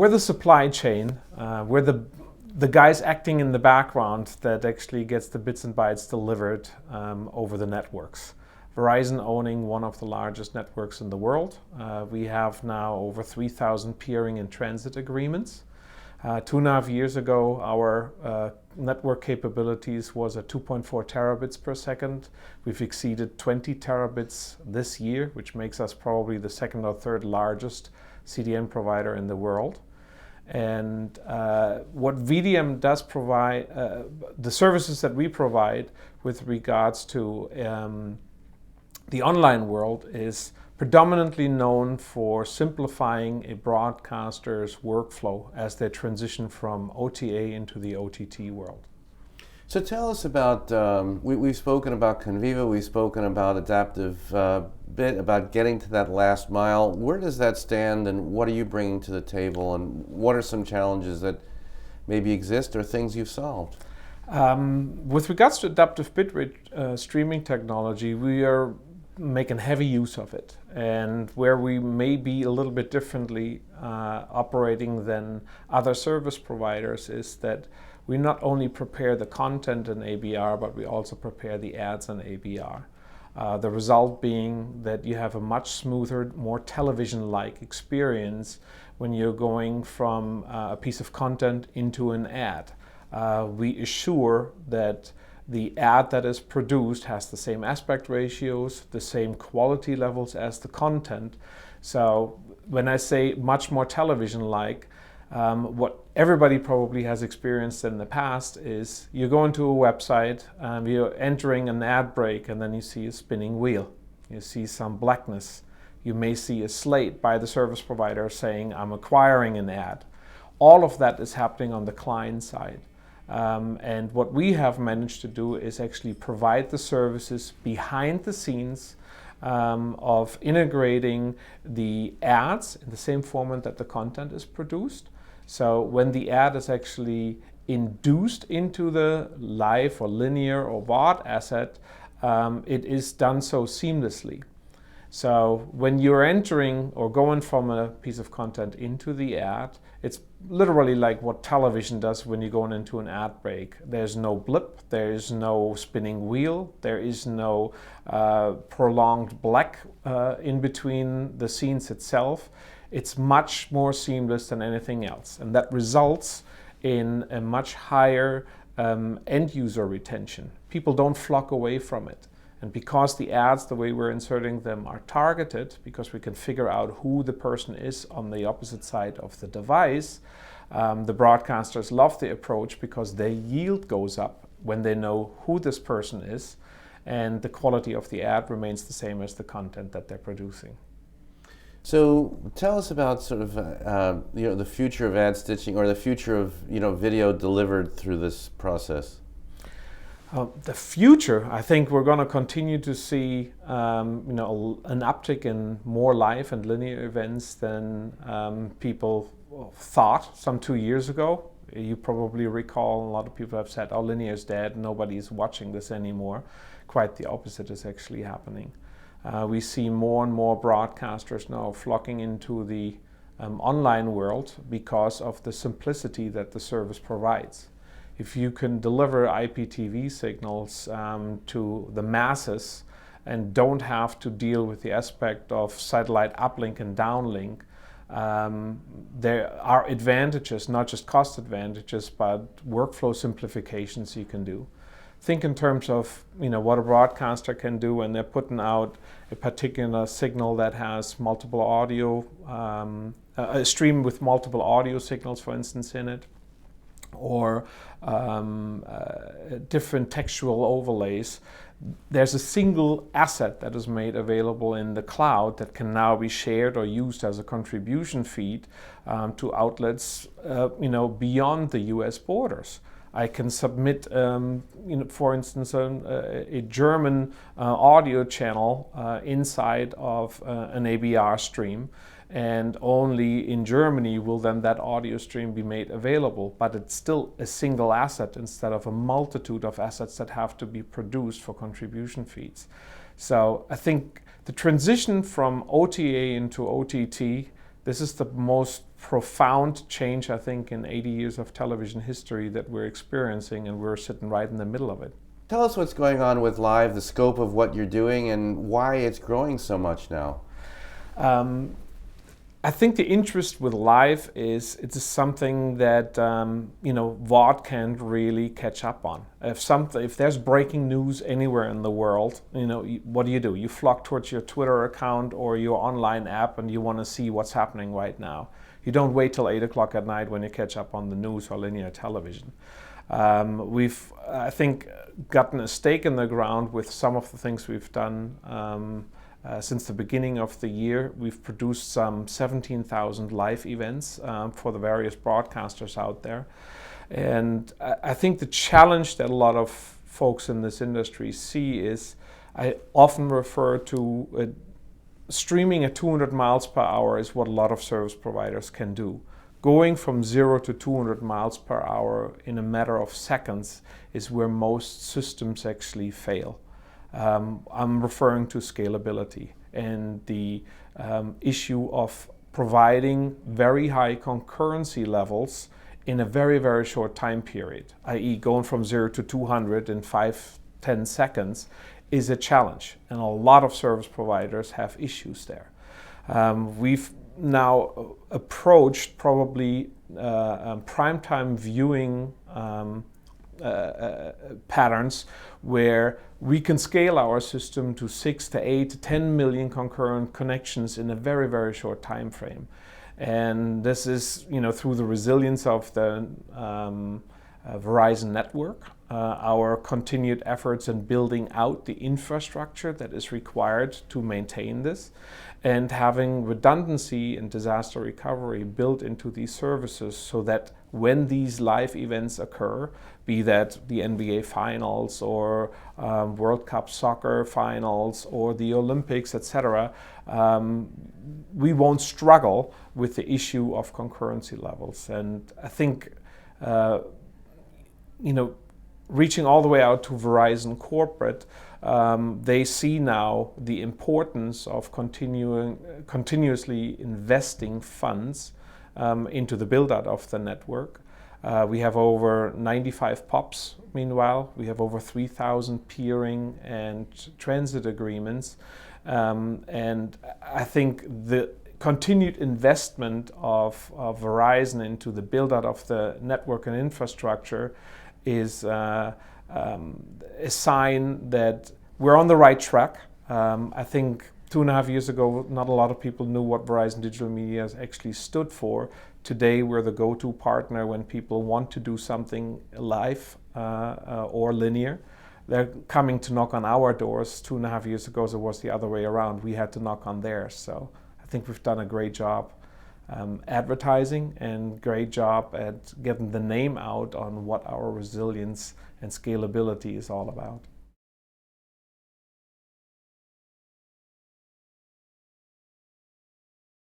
we're the supply chain. We're the guys acting in the background that actually gets the bits and bytes delivered over the networks. Verizon owning one of the largest networks in the world. We have now over 3,000 peering and transit agreements. 2.5 years ago, our network capabilities was at 2.4 terabits per second. We've exceeded 20 terabits this year, which makes us probably the second or third largest CDN provider in the world. And what VDM does provide, the services that we provide with regards to the online world is predominantly known for simplifying a broadcaster's workflow as they transition from OTA into the OTT world. So tell us about, we've spoken about Conviva, we've spoken about adaptive bit, about getting to that last mile. Where does that stand and what are you bringing to the table and what are some challenges that maybe exist or things you've solved? With regards to adaptive bitrate streaming technology, we are making heavy use of it, and where we may be a little bit differently operating than other service providers is that we not only prepare the content in ABR, but we also prepare the ads in ABR. The result being that you have a much smoother, more television-like experience when you're going from a piece of content into an ad. We assure that the ad that is produced has the same aspect ratios, the same quality levels as the content. So when I say much more television-like, what everybody probably has experienced in the past is you go into a website, you're entering an ad break, and then you see a spinning wheel. You see some blackness. You may see a slate by the service provider saying, I'm acquiring an ad. All of that is happening on the client side. And what we have managed to do is actually provide the services behind the scenes of integrating the ads in the same format that the content is produced. So when the ad is actually induced into the live or linear or VOD asset, it is done so seamlessly. So when you're entering or going from a piece of content into the ad, it's literally like what television does when you're going into an ad break. There's no blip, there is no spinning wheel, there is no prolonged black in between the scenes itself. It's much more seamless than anything else, and that results in a much higher end user retention. People don't flock away from it. And because the ads, the way we're inserting them, are targeted, because we can figure out who the person is on the opposite side of the device, the broadcasters love the approach because their yield goes up when they know who this person is, and the quality of the ad remains the same as the content that they're producing. So tell us about sort of the future of ad stitching, or the future of video delivered through this process. The future, I think we're going to continue to see an uptick in more live and linear events than people thought some 2 years ago. You probably recall a lot of people have said, oh, linear is dead, nobody's watching this anymore. Quite the opposite is actually happening. We see more and more broadcasters now flocking into the online world because of the simplicity that the service provides. If you can deliver IPTV signals to the masses and don't have to deal with the aspect of satellite uplink and downlink, there are advantages, not just cost advantages, but workflow simplifications you can do. Think in terms of what a broadcaster can do when they're putting out a particular signal that has multiple audio, a stream with multiple audio signals, for instance, in it, or different textual overlays. There's a single asset that is made available in the cloud that can now be shared or used as a contribution feed to outlets beyond the US borders. I can submit, for instance, a German audio channel inside of an ABR stream, and only in Germany will then that audio stream be made available, but it's still a single asset instead of a multitude of assets that have to be produced for contribution feeds. So I think the transition from OTA into OTT, this is the most profound change, I think, in 80 years of television history that we're experiencing, and we're sitting right in the middle of it. Tell us what's going on with live, the scope of what you're doing, and why it's growing so much now. I think the interest with live is it's something that VOD can't really catch up on. If there's breaking news anywhere in the world, what do? You flock towards your Twitter account or your online app, and you want to see what's happening right now. You don't wait till 8 o'clock at night when you catch up on the news or linear television. We've, I think, gotten a stake in the ground with some of the things we've done. Since the beginning of the year, we've produced some 17,000 live events for the various broadcasters out there. And I think the challenge that a lot of folks in this industry see is, I often refer to streaming at 200 miles per hour is what a lot of service providers can do. Going from 0 to 200 miles per hour in a matter of seconds is where most systems actually fail. I'm referring to scalability and the issue of providing very high concurrency levels in a very, very short time period, i.e. going from 0 to 200 in 5-10 seconds is a challenge, and a lot of service providers have issues there. We've now approached probably primetime viewing patterns where we can scale our system to 6 to 8 to 10 million concurrent connections in a very, very short time frame. And this is, through the resilience of the Verizon network, our continued efforts in building out the infrastructure that is required to maintain this, and having redundancy and disaster recovery built into these services so that when these live events occur, be that the NBA finals or World Cup soccer finals or the Olympics, etc., we won't struggle with the issue of concurrency levels. And I think, reaching all the way out to Verizon corporate, they see now the importance of continuously investing funds into the build-out of the network. We have over 95 POPs, meanwhile. We have over 3,000 peering and transit agreements. And I think the continued investment of Verizon into the build-out of the network and infrastructure is a sign that we're on the right track. I think 2.5 years ago, not a lot of people knew what Verizon Digital Media actually stood for. Today, we're the go-to partner when people want to do something live or linear. They're coming to knock on our doors. 2.5 years ago, it was the other way around. We had to knock on theirs. So I think we've done a great job advertising and great job at getting the name out on what our resilience and scalability is all about.